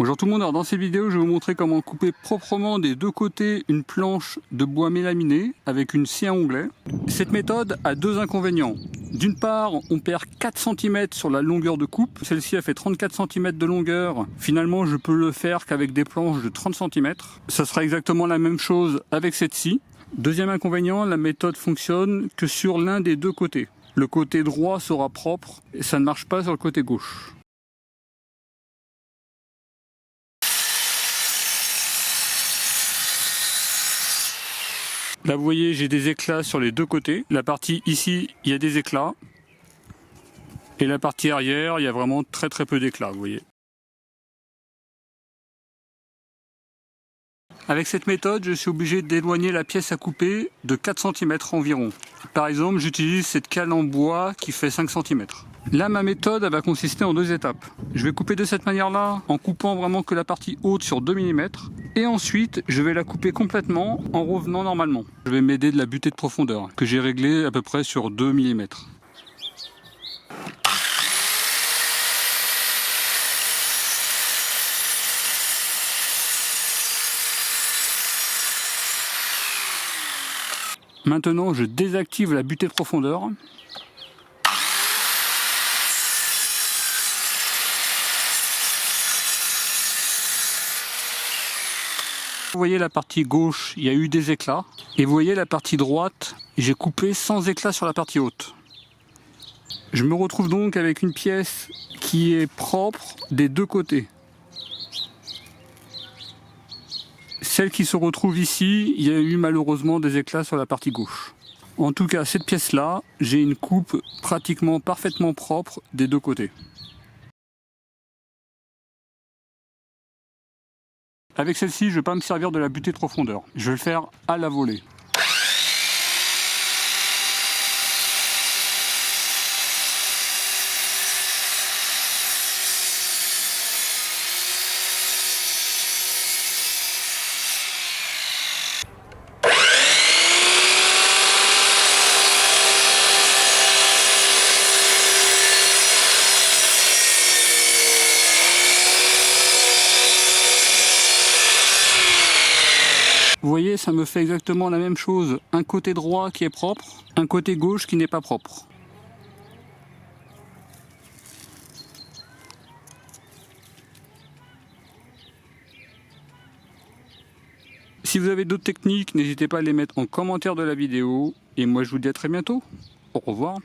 Bonjour tout le monde, alors dans cette vidéo je vais vous montrer comment couper proprement des deux côtés une planche de bois mélaminé avec une scie à onglet. Cette méthode a deux inconvénients. D'une part, on perd 4 cm sur la longueur de coupe. Celle-ci a fait 34 cm de longueur. Finalement, je peux le faire qu'avec des planches de 30 cm. Ça sera exactement la même chose avec cette scie. Deuxième inconvénient, la méthode fonctionne que sur l'un des deux côtés. Le côté droit sera propre et ça ne marche pas sur le côté gauche. Là vous voyez, j'ai des éclats sur les deux côtés. La partie ici, il y a des éclats. Et la partie arrière, il y a vraiment très peu d'éclats, vous voyez. Avec cette méthode, je suis obligé d'éloigner la pièce à couper de 4 cm environ. Par exemple, j'utilise cette cale en bois qui fait 5 cm. Là, ma méthode elle va consister en deux étapes. Je vais couper de cette manière-là, en coupant vraiment que la partie haute sur 2 mm. Et ensuite, je vais la couper complètement en revenant normalement. Je vais m'aider de la butée de profondeur, que j'ai réglée à peu près sur 2 mm. Maintenant, je désactive la butée de profondeur. Vous voyez la partie gauche, il y a eu des éclats. Et vous voyez la partie droite, j'ai coupé sans éclat sur la partie haute. Je me retrouve donc avec une pièce qui est propre des deux côtés. Celle qui se retrouve ici, il y a eu malheureusement des éclats sur la partie gauche. En tout cas, cette pièce-là, j'ai une coupe pratiquement parfaitement propre des deux côtés. Avec celle-ci, je ne vais pas me servir de la butée de profondeur. Je vais le faire à la volée. Vous voyez, ça me fait exactement la même chose. Un côté droit qui est propre, un côté gauche qui n'est pas propre. Si vous avez d'autres techniques, n'hésitez pas à les mettre en commentaire de la vidéo. Et moi je vous dis à très bientôt. Au revoir.